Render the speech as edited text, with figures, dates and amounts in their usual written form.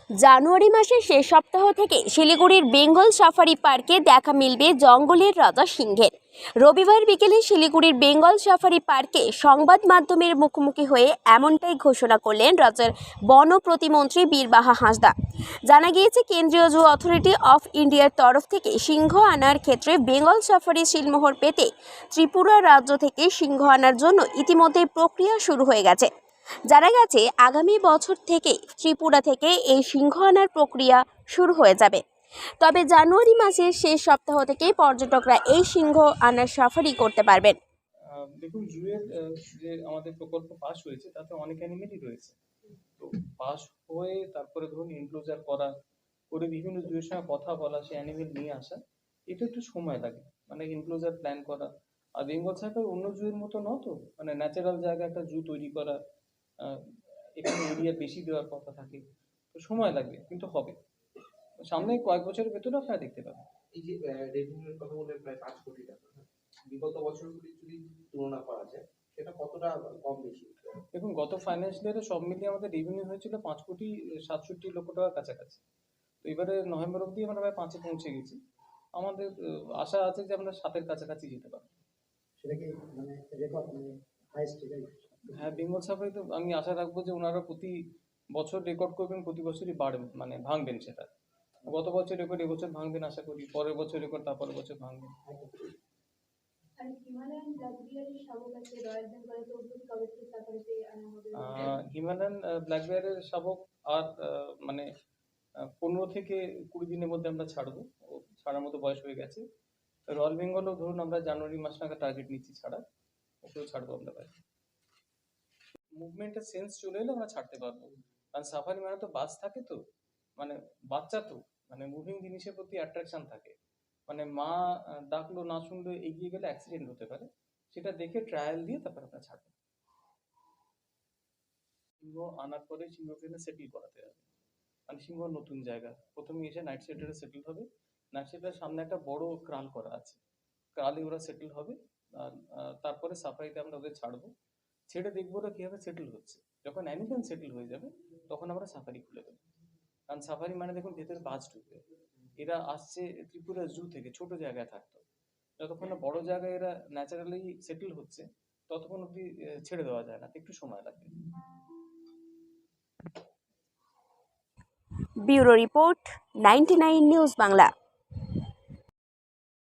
জানুয়ারি মাসের শেষ সপ্তাহ থেকে শিলিগুড়ির বেঙ্গল সাফারি পার্কে দেখা মিলবে জঙ্গলের রাজা সিংহের। রবিবার বিকেলে শিলিগুড়ির বেঙ্গল সাফারি পার্কে সংবাদ মাধ্যমের মুখোমুখি হয়ে এমনটাই ঘোষণা করলেন রাজ্যের বন প্রতিমন্ত্রী বীরবাহা হাঁসদা। জানা গিয়েছে, কেন্দ্রীয় জু অথরিটি অফ ইন্ডিয়ার তরফ থেকে সিংহ আনার ক্ষেত্রে বেঙ্গল সাফারি সিলমোহর পেতে ত্রিপুরা রাজ্য থেকে সিংহ আনার জন্য ইতিমধ্যে প্রক্রিয়া শুরু হয়ে গেছে। জানা গেছে, আগামী বছর থেকে ত্রিপুরা থেকে এই সিংহ আনার প্রক্রিয়া শুরু হয়ে যাবে। তবে জানুয়ারি মাসের শেষ সপ্তাহ থেকে পর্যটকরা এই সিংহ আনার সাফারি করতে পারবেন। দেখুন, জুয়ের যে আমাদের প্রকল্প পাস হয়েছে তাতে অনেক অ্যানিমেলই রয়েছে। তো পাস হয়ে তারপরে ধরুন এনক্লোজার করা, করে বিভিন্ন জুয়ের সঙ্গে কথা বলা, সেই অ্যানিমেল নিয়ে আসা, এটা একটু সময় লাগে। মানে এনক্লোজার প্ল্যান করা। আর বেঙ্গল সাফারি অন্য জুয়ের মতো নয়, তো মানে ন্যাচারাল জায়গায় একটা জু তৈরি করা, এখানে এরিয়া বেশি দেওয়ার কথা থাকে, তো সময় লাগবে, কিন্তু হবে। সামনে কয়েক বছরের ভেতরে আপনারা দেখতে পাবেন। এই যে রেভিনিউর কথা বলে প্রায় 5 কোটি টাকা, বিগত বছরগুলি যদি তুলনা করা যায় সেটা কতটা কম বেশি? দেখুন, গত ফাইন্যান্সিয়াল ইয়ারে সব মিলিয়ে আমাদের রেভিনিউ হয়েছিল 5,67,00,000 টাকার কাছাকাছি। তো এবারে নভেম্বর অবধি আমরা প্রায় 5-এ পৌঁছে গেছি। আমাদের আশা আছে যে আমরা 7-এর কাছাকাছি যেতে পারবো। সেটা কি মানে রেকর্ড, মানে হাইয়েস্ট? হ্যাঁ, বেঙ্গল সাফারি তো আমি আশা রাখবো যে ওনারা প্রতি বছর রেকর্ড করবেন, প্রতি বছরই বাড়বে, মানে ভাঙবেন সেটা। গত বছর রেকর্ড এবছর ভাঙবেন আশা করি, পরের বছর রেকর্ড তারপরের বছর ভাঙবেন। হিমালয়ান ব্ল্যাক বেয়ারের শাবক আর মানে 15 থেকে 20 দিনের মধ্যে আমরা ছাড়বো। ও ছাড়ার মতো বয়স হয়ে গেছে। রয়্যাল বেঙ্গলও ধরুন আমরা জানুয়ারি মাস নাগাদ টার্গেট নিচ্ছি ছাড়া, ওকেও ছাড়বো আমরা বাইরে। মুভমেন্টের সেন্স চলে এলে আমরা ছাড়তে পারবো, কারণ সাফারি মানে তো বাস থাকে, তো মানে বাচ্চা, তো মানে মুভিং জিনিসের প্রতি অ্যাট্রাকশন থাকে। মানে মা ডাকলো না শুনলে এগিয়ে গেলে অ্যাক্সিডেন্ট হতে পারে, সেটা দেখে ট্রায়াল দিয়ে তারপর আমরা ছাড়বো। সিংহ আনার পরে সিংহকে সেটেল করাতে হবে। মানে সিংহ নতুন জায়গা, প্রথমে এসে নাইট শেল্টারে সেটেল হবে। নাইট শেল্টারের সামনে একটা বড় ক্রাল করা আছে, ক্রালে ওরা সেটেল হবে। আর তারপরে সাফারিতে আমরা ওদের ছাড়বো, ছেড়ে দেখবো ওরা কিভাবে সেটেল হচ্ছে। যখন অ্যানিমেল সেটেল হয়ে যাবে তখন আমরা সাফারি খুলে দেবো। কারণ সাফারি মানে দেখুন ভেতরে বাস ঢুকবে। এরা আসছে ত্রিপুরা জু থেকে, ছোট জায়গায় থাকতো। যতক্ষণ না বড় জায়গায় এরা ন্যাচারালি সেটেল হচ্ছে ততক্ষণ অব্দি ছেড়ে দেওয়া যায় না, একটু সময় লাগবে। Bureau report, 99 news Bangla.